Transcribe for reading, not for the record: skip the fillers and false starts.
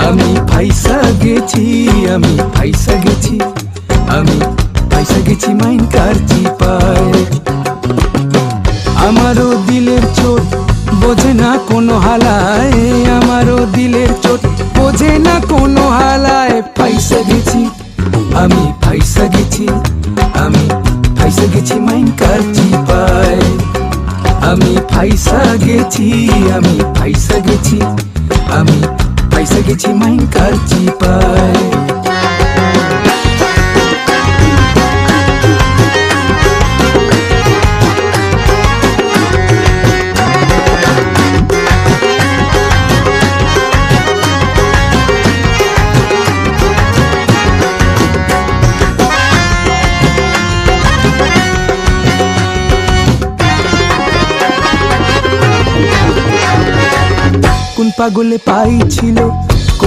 আমি ফাইসা গেছি, আমি ফাইসা গেছি, আমি ফাইসা গেছি মাইন কার চিপায়। আমারও দিলের চোট বোঝে না কোনো হালায়, আমারও দিলের চোট বোঝে না কোনো হালায়। ফাইসা গেছি, আমি ফাইসা গেছি, আমি ফাইসা গেছি মাইন কার চিপায়। আমি ফাইসা গেছি, আমি ফাইসা গেছি, আমি ফাইসা গেছি মাইন কার চিপায়। কোন পাগলে পাইছিল